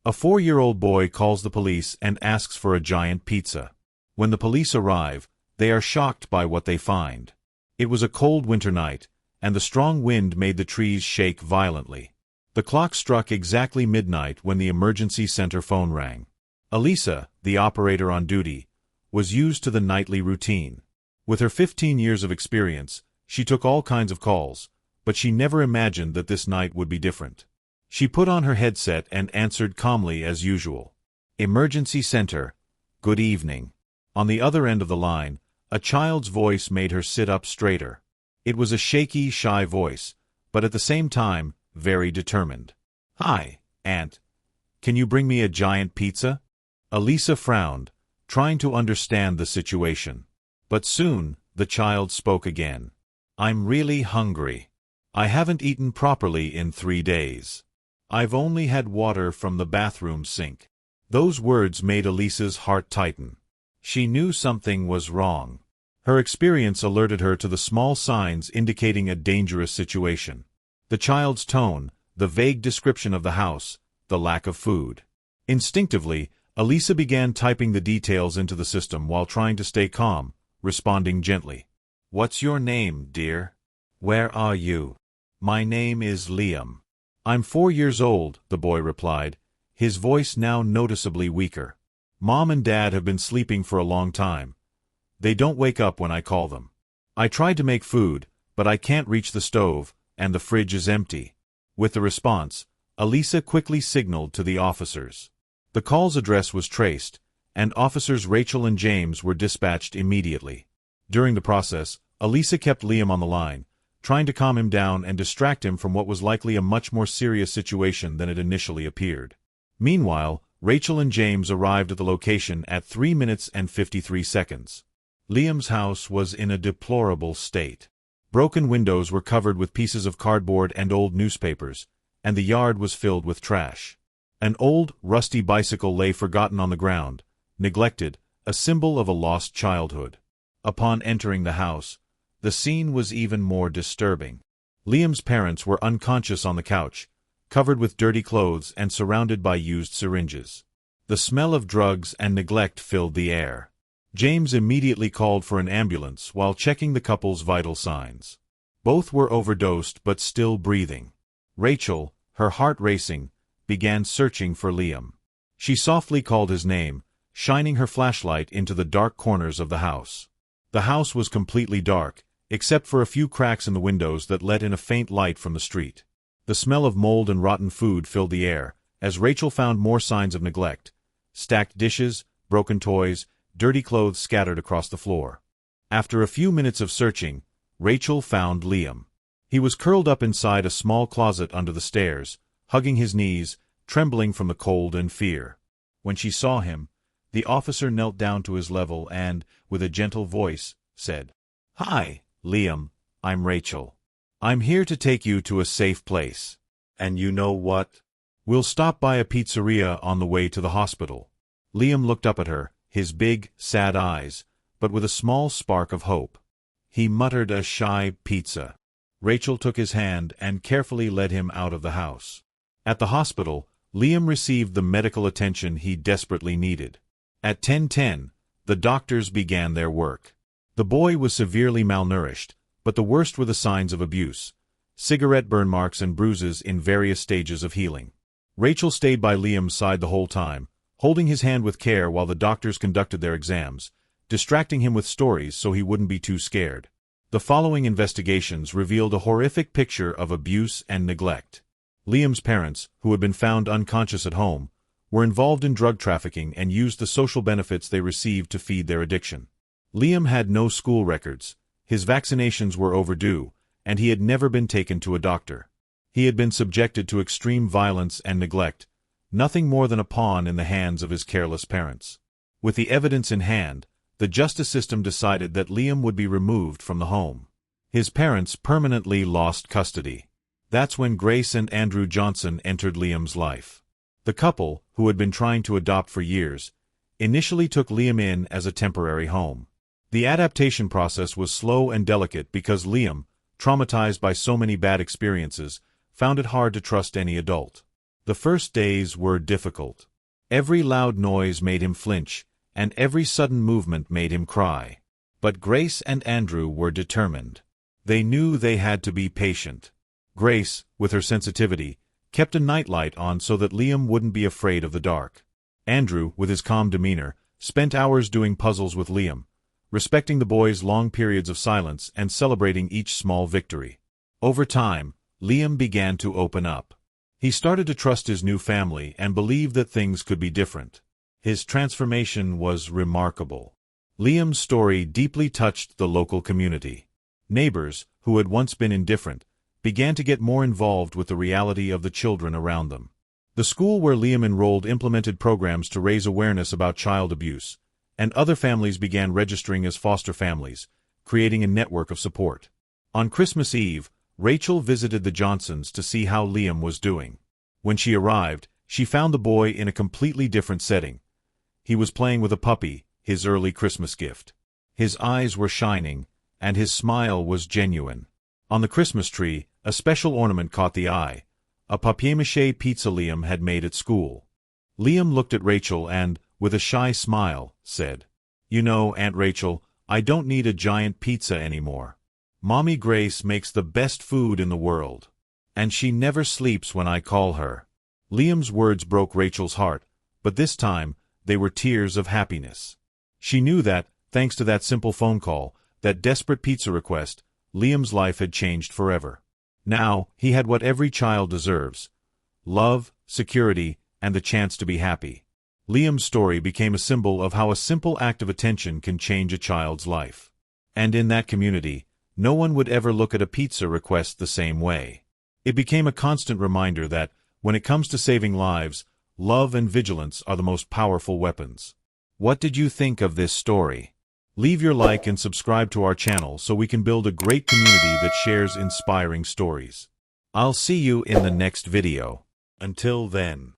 A 4-year-old boy calls the police and asks for a giant pizza. When the police arrive, they are shocked by what they find. It was a cold winter night, and the strong wind made the trees shake violently. The clock struck exactly midnight when the emergency center phone rang. Elisa, the operator on duty, was used to the nightly routine. With her 15 years of experience, she took all kinds of calls, but she never imagined that this night would be different. She put on her headset and answered calmly as usual. Emergency center, good evening. On the other end of the line, a child's voice made her sit up straighter. It was a shaky, shy voice, but at the same time, very determined. Hi, Aunt. Can you bring me a giant pizza? Elisa frowned, trying to understand the situation. But soon, the child spoke again. I'm really hungry. I haven't eaten properly in 3 days. I've only had water from the bathroom sink. Those words made Elisa's heart tighten. She knew something was wrong. Her experience alerted her to the small signs indicating a dangerous situation. The child's tone, the vague description of the house, the lack of food. Instinctively, Elisa began typing the details into the system while trying to stay calm, responding gently. What's your name, dear? Where are you? My name is Liam. I'm 4 years old, the boy replied, his voice now noticeably weaker. Mom and Dad have been sleeping for a long time. They don't wake up when I call them. I tried to make food, but I can't reach the stove, and the fridge is empty. With the response, Elisa quickly signaled to the officers. The call's address was traced, and officers Rachel and James were dispatched immediately. During the process, Elisa kept Liam on the line, trying to calm him down and distract him from what was likely a much more serious situation than it initially appeared. Meanwhile, Rachel and James arrived at the location at 3 minutes and 53 seconds. Liam's house was in a deplorable state. Broken windows were covered with pieces of cardboard and old newspapers, and the yard was filled with trash. An old, rusty bicycle lay forgotten on the ground, neglected, a symbol of a lost childhood. Upon entering the house, the scene was even more disturbing. Liam's parents were unconscious on the couch, covered with dirty clothes and surrounded by used syringes. The smell of drugs and neglect filled the air. James immediately called for an ambulance while checking the couple's vital signs. Both were overdosed but still breathing. Rachel, her heart racing, began searching for Liam. She softly called his name, shining her flashlight into the dark corners of the house. The house was completely dark, except for a few cracks in the windows that let in a faint light from the street. The smell of mold and rotten food filled the air, as Rachel found more signs of neglect. Stacked dishes, broken toys, dirty clothes scattered across the floor. After a few minutes of searching, Rachel found Liam. He was curled up inside a small closet under the stairs, hugging his knees, trembling from the cold and fear. When she saw him, the officer knelt down to his level and, with a gentle voice, said, Hi, Liam, I'm Rachel. I'm here to take you to a safe place. And you know what? We'll stop by a pizzeria on the way to the hospital. Liam looked up at her, his big, sad eyes, but with a small spark of hope. He muttered a shy pizza. Rachel took his hand and carefully led him out of the house. At the hospital, Liam received the medical attention he desperately needed. At 10:10, the doctors began their work. The boy was severely malnourished, but the worst were the signs of abuse: cigarette burn marks and bruises in various stages of healing. Rachel stayed by Liam's side the whole time, holding his hand with care while the doctors conducted their exams, distracting him with stories so he wouldn't be too scared. The following investigations revealed a horrific picture of abuse and neglect. Liam's parents, who had been found unconscious at home, were involved in drug trafficking and used the social benefits they received to feed their addiction. Liam had no school records, his vaccinations were overdue, and he had never been taken to a doctor. He had been subjected to extreme violence and neglect, nothing more than a pawn in the hands of his careless parents. With the evidence in hand, the justice system decided that Liam would be removed from the home. His parents permanently lost custody. That's when Grace and Andrew Johnson entered Liam's life. The couple, who had been trying to adopt for years, initially took Liam in as a temporary home. The adaptation process was slow and delicate because Liam, traumatized by so many bad experiences, found it hard to trust any adult. The first days were difficult. Every loud noise made him flinch, and every sudden movement made him cry. But Grace and Andrew were determined. They knew they had to be patient. Grace, with her sensitivity, kept a nightlight on so that Liam wouldn't be afraid of the dark. Andrew, with his calm demeanor, spent hours doing puzzles with Liam, respecting the boy's long periods of silence and celebrating each small victory. Over time, Liam began to open up. He started to trust his new family and believed that things could be different. His transformation was remarkable. Liam's story deeply touched the local community. Neighbors, who had once been indifferent, began to get more involved with the reality of the children around them. The school where Liam enrolled implemented programs to raise awareness about child abuse, and other families began registering as foster families, creating a network of support. On Christmas Eve, Rachel visited the Johnsons to see how Liam was doing. When she arrived, she found the boy in a completely different setting. He was playing with a puppy, his early Christmas gift. His eyes were shining, and his smile was genuine. On the Christmas tree, a special ornament caught the eye, a papier-mâché pizza Liam had made at school. Liam looked at Rachel and, with a shy smile, said, "You know, Aunt Rachel, I don't need a giant pizza anymore. Mommy Grace makes the best food in the world. And she never sleeps when I call her." Liam's words broke Rachel's heart, but this time, they were tears of happiness. She knew that, thanks to that simple phone call, that desperate pizza request, Liam's life had changed forever. Now, he had what every child deserves: love, security, and the chance to be happy. Liam's story became a symbol of how a simple act of attention can change a child's life. And in that community, no one would ever look at a pizza request the same way. It became a constant reminder that, when it comes to saving lives, love and vigilance are the most powerful weapons. What did you think of this story? Leave your like and subscribe to our channel so we can build a great community that shares inspiring stories. I'll see you in the next video. Until then.